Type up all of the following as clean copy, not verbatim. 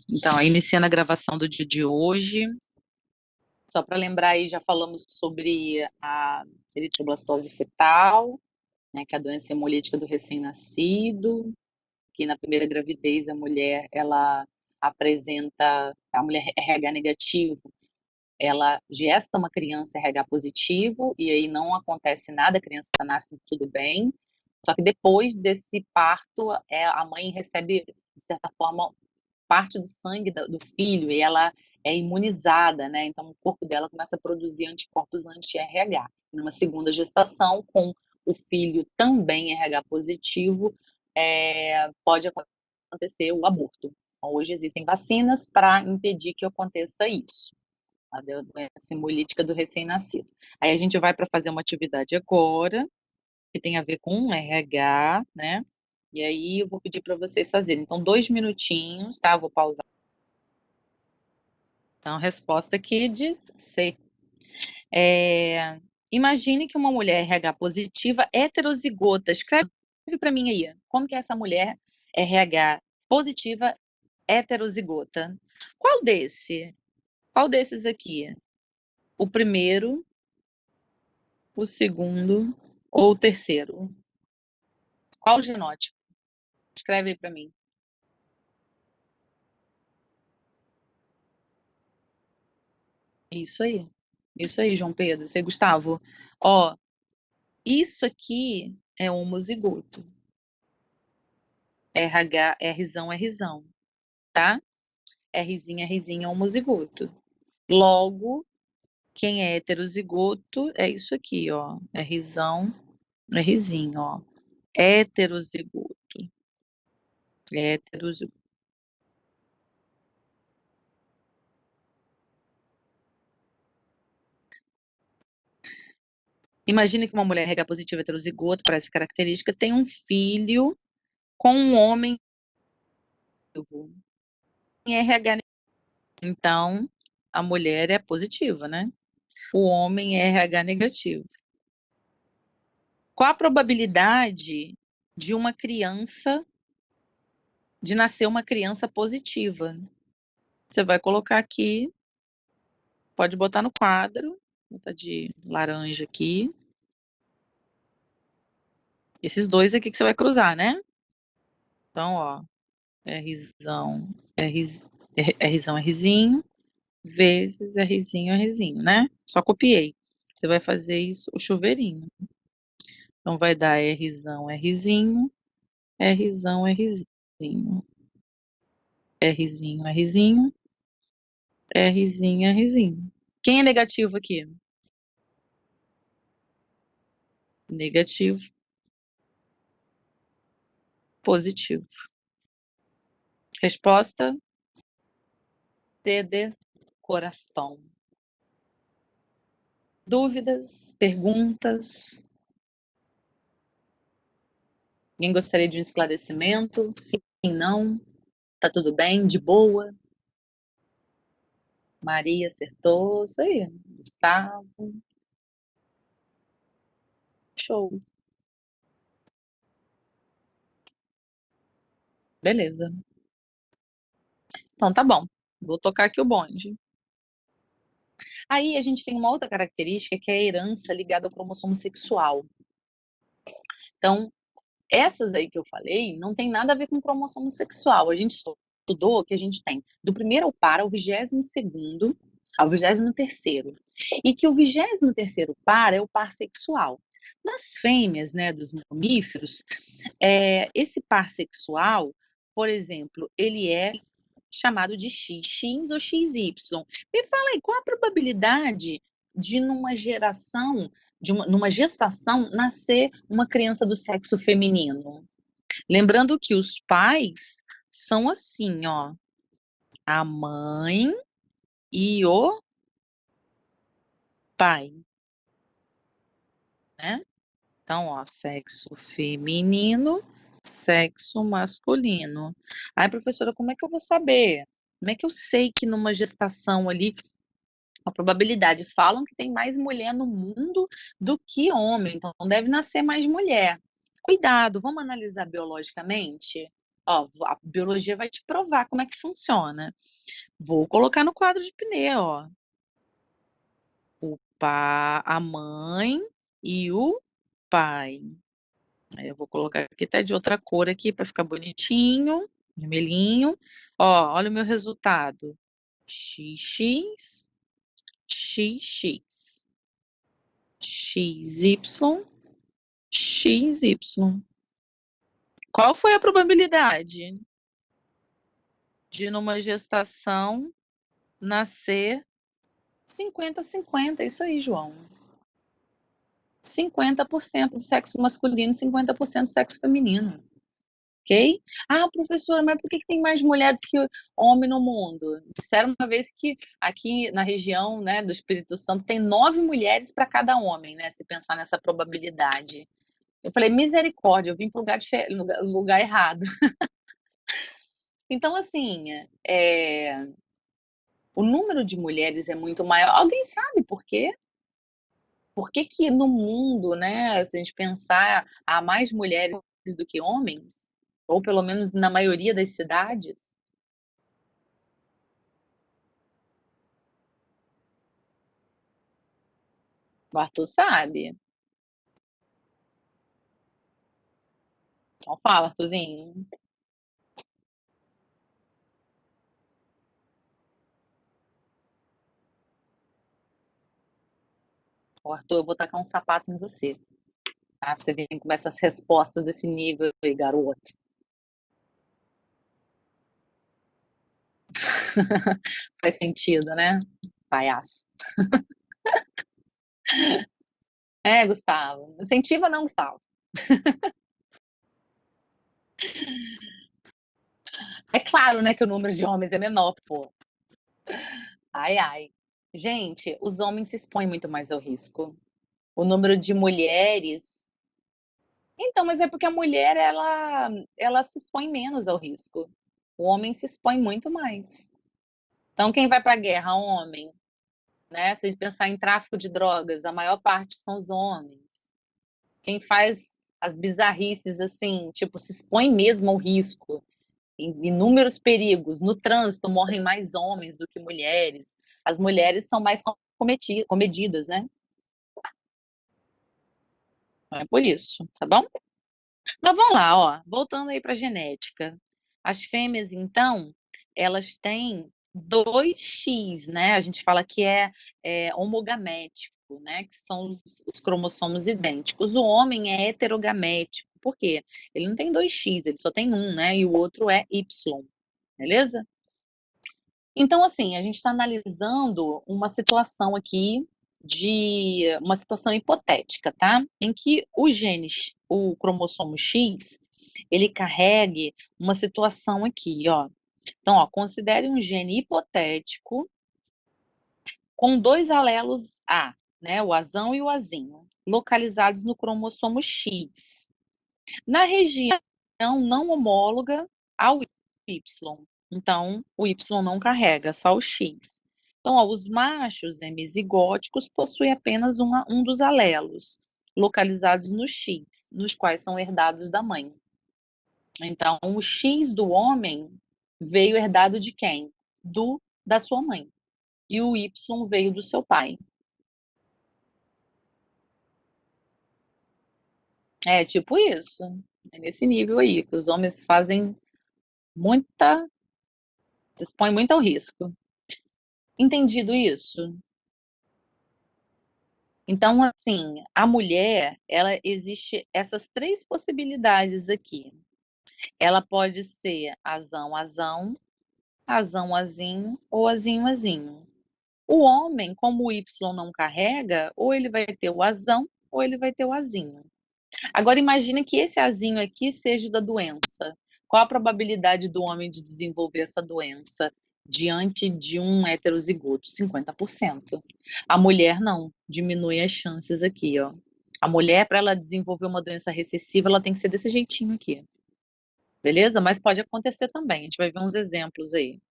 Então, iniciando a gravação do dia de hoje, só para lembrar aí, já falamos sobre a eritroblastose fetal, né, que é a doença hemolítica do recém-nascido, que na primeira gravidez a mulher, ela apresenta, a mulher RH negativo, ela gesta uma criança RH positivo, e aí não acontece nada, a criança nasce tudo bem, só que depois desse parto, a mãe recebe, de certa forma, parte do sangue do filho e ela é imunizada, né? Então o corpo dela começa a produzir anticorpos anti-RH. Numa segunda gestação, com o filho também RH positivo, pode acontecer o aborto. Então, hoje existem vacinas para impedir que aconteça isso. A doença hemolítica do recém-nascido. Aí a gente vai para fazer uma atividade agora, que tem a ver com RH, né? E aí eu vou pedir para vocês fazerem. Então, 2 minutinhos, tá? Eu vou pausar. Então, a resposta aqui diz C. Imagine que uma mulher RH positiva heterozigota. Escreve para mim aí. Como que é essa mulher RH positiva heterozigota? Qual desse? Qual desses aqui? O primeiro, o segundo ou o terceiro? Qual o genótipo? Escreve aí para mim. Isso aí. Isso aí, João Pedro. Isso aí, Gustavo. Ó, isso aqui é homozigoto. RH, Rzão, Rzão, tá? Rzinho, Rzinho é homozigoto. Logo, quem é heterozigoto é isso aqui, ó. Rzão, Rzinho, ó. Heterozigoto. Heterozigoto. Imagine que uma mulher RH positiva heterozigoto, para essa característica, tem um filho com um homem em RH. Então, a mulher é positiva, né? O homem é RH negativo. Qual a probabilidade de uma criança, de nascer uma criança positiva? Você vai colocar aqui, pode botar no quadro, vou botar de laranja aqui. Esses dois aqui que você vai cruzar, né? Então, ó, Rzão, Rzão, Rzinho, vezes Rzinho, Rzinho, né? Só copiei. Você vai fazer isso, o chuveirinho. Então, vai dar Rzão, Rzinho, Rzão, Rzinho. Rzinho, Rzinho, Rzinho, Rzinho. Quem é negativo aqui? Negativo. Positivo. Resposta D de coração. Dúvidas? Perguntas? Alguém gostaria de um esclarecimento? Sim, não? Tá tudo bem? De boa? Maria acertou. Isso aí. Gustavo. Show. Beleza. Então tá bom. Vou tocar aqui o bonde. Aí a gente tem uma outra característica que é a herança ligada ao cromossomo sexual. Então, essas aí que eu falei não tem nada a ver com cromossomo sexual. A gente estudou que a gente tem do primeiro ao par ao 22º ao 23º. E que o 23º par é o par sexual. Nas fêmeas, né, dos mamíferos, esse par sexual, por exemplo, ele é chamado de XX ou XY. Me fala aí, qual a probabilidade de numa geração, numa gestação, nascer uma criança do sexo feminino? Lembrando que os pais são assim, ó, a mãe e o pai, né? Então, ó, sexo feminino, sexo masculino. Ai, professora, como é que eu vou saber? Como é que eu sei que numa gestação ali a probabilidade? Falam que tem mais mulher no mundo do que homem, então deve nascer mais mulher. Cuidado, vamos analisar biologicamente? Ó, a biologia vai te provar como é que funciona. Vou colocar no quadro de Pneu, ó. A mãe e o pai. Aí eu vou colocar aqui até de outra cor aqui para ficar bonitinho, vermelhinho. Ó, olha o meu resultado. XX, XX, XY, XY. Qual foi a probabilidade de numa gestação nascer 50-50? Isso aí, João. 50% sexo masculino, 50% sexo feminino. Ok? Ah, professora, mas por que tem mais mulher do que homem no mundo? Disseram uma vez que aqui na região, né, do Espírito Santo tem 9 mulheres para cada homem, né? Se pensar nessa probabilidade. Eu falei, misericórdia, eu vim para o lugar errado. Então, assim, o número de mulheres é muito maior. Alguém sabe por quê? Por que que no mundo, né, se a gente pensar, há mais mulheres do que homens? Ou pelo menos na maioria das cidades? O Arthur sabe. Então fala, Arthurzinho. Ô, Arthur, eu vou tacar um sapato em você. Tá? Você vem com essas respostas desse nível aí, garoto. Faz sentido, né? Palhaço. É, Gustavo. Incentiva não, Gustavo. É claro, né, que o número de homens é menor, pô. Ai, ai. Gente, os homens se expõem muito mais ao risco. O número de mulheres. Então, mas é porque a mulher, ela se expõe menos ao risco. O homem se expõe muito mais. Então, quem vai para a guerra? Homem. Né? Se a gente pensar em tráfico de drogas, a maior parte são os homens. Quem faz as bizarrices assim, tipo, se expõe mesmo ao risco, em inúmeros perigos. No trânsito morrem mais homens do que mulheres. As mulheres são mais comedidas, né? É por isso, tá bom? Mas vamos lá, ó. Voltando aí para a genética. As fêmeas, então, elas têm 2x, né? A gente fala que é homogamético, né? Que são os cromossomos idênticos. O homem é heterogamético. Por quê? Ele não tem 2x, ele só tem um, né? E o outro é Y. Beleza? Então, assim, a gente está analisando uma situação aqui de uma situação hipotética, tá? Em que o genes, o cromossomo X, ele carregue uma situação aqui, ó. Então, ó, considere um gene hipotético com 2 alelos A, né? O azão e o azinho, localizados no cromossomo X na região não homóloga ao Y. Então, o Y não carrega, só o X. Então, ó, os machos hemizigóticos possuem apenas um dos alelos, localizados no X, nos quais são herdados da mãe. Então, o X do homem veio herdado de quem? Da sua mãe. E o Y veio do seu pai. É tipo isso. É nesse nível aí, que os homens fazem muita se expõe muito ao risco. Entendido isso? Então, assim, a mulher, ela existe essas 3 possibilidades aqui. Ela pode ser azão, azão, azão, azinho ou azinho, azinho. O homem, como o Y não carrega, ou ele vai ter o azão ou ele vai ter o azinho. Agora imagine que esse azinho aqui seja o da doença. Qual a probabilidade do homem de desenvolver essa doença diante de um heterozigoto? 50%. A mulher não, diminui as chances aqui, ó. A mulher, para ela desenvolver uma doença recessiva, ela tem que ser desse jeitinho aqui. Beleza? Mas pode acontecer também. A gente vai ver uns exemplos aí.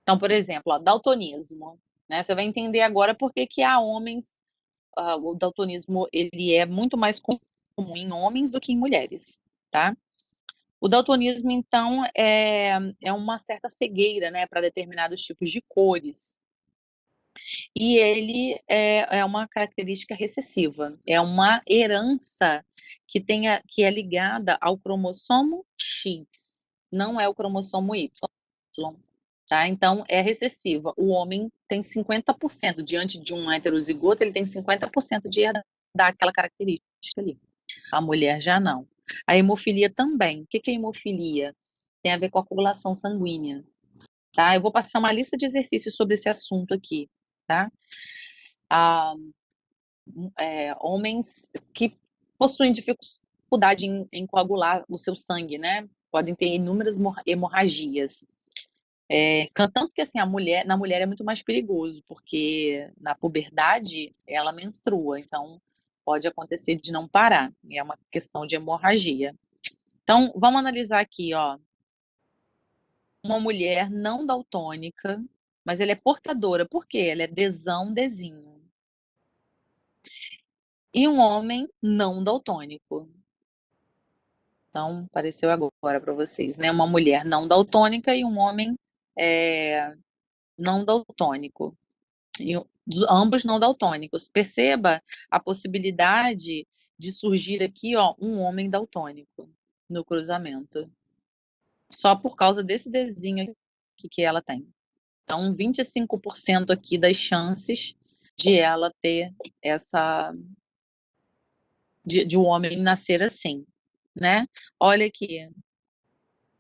Então, por exemplo, ó, daltonismo. Né? Você vai entender agora por que, que há homens. O daltonismo ele é muito mais comum em homens do que em mulheres, tá? O daltonismo, então, é uma certa cegueira, né, para determinados tipos de cores. E ele é uma característica recessiva, é uma herança que é ligada ao cromossomo X, não é o cromossomo Y, tá? Então é recessiva. O homem tem 50%, diante de um heterozigoto, ele tem 50% de herdar aquela característica ali. A mulher já não. A hemofilia também. O que que é hemofilia? Tem a ver com a coagulação sanguínea, tá? Eu vou passar uma lista de exercícios sobre esse assunto aqui, tá? Ah, homens que possuem dificuldade em coagular o seu sangue, né? Podem ter inúmeras hemorragias. Tanto que assim, na mulher é muito mais perigoso, porque na puberdade ela menstrua, então pode acontecer de não parar, é uma questão de hemorragia. Então, vamos analisar aqui, ó, uma mulher não daltônica, mas ela é portadora, por quê? Ela é desão, desinho. E um homem não daltônico. Então, apareceu agora para vocês, né? Uma mulher não daltônica e um homem é, não daltônico. E ambos não daltônicos. Perceba a possibilidade de surgir aqui, ó, um homem daltônico no cruzamento. Só por causa desse desenho que ela tem. Então, 25% aqui das chances de ela ter essa de um homem nascer assim, né? Olha aqui,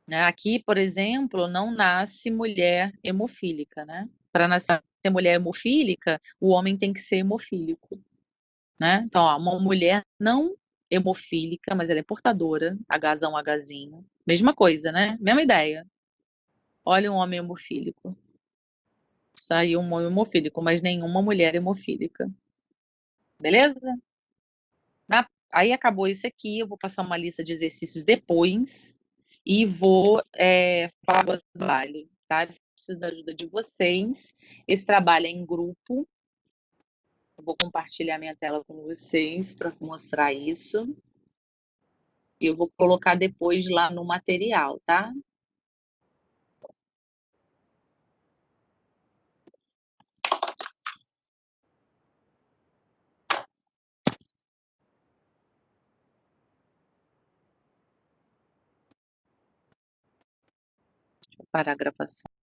né? Aqui, por exemplo, não nasce mulher hemofílica, né? Para nascer mulher hemofílica, o homem tem que ser hemofílico, né? Então, ó, uma mulher não hemofílica, mas ela é portadora, Hzão, Hzinho, mesma coisa, né? Mesma ideia. Olha um homem hemofílico. Saiu um homem hemofílico, mas nenhuma mulher hemofílica. Beleza? Aí acabou isso aqui, eu vou passar uma lista de exercícios depois e vou falar do trabalho, tá? Preciso da ajuda de vocês. Esse trabalho é em grupo. Eu vou compartilhar minha tela com vocês para mostrar isso. E eu vou colocar depois lá no material, tá? Deixa eu parar a gravação.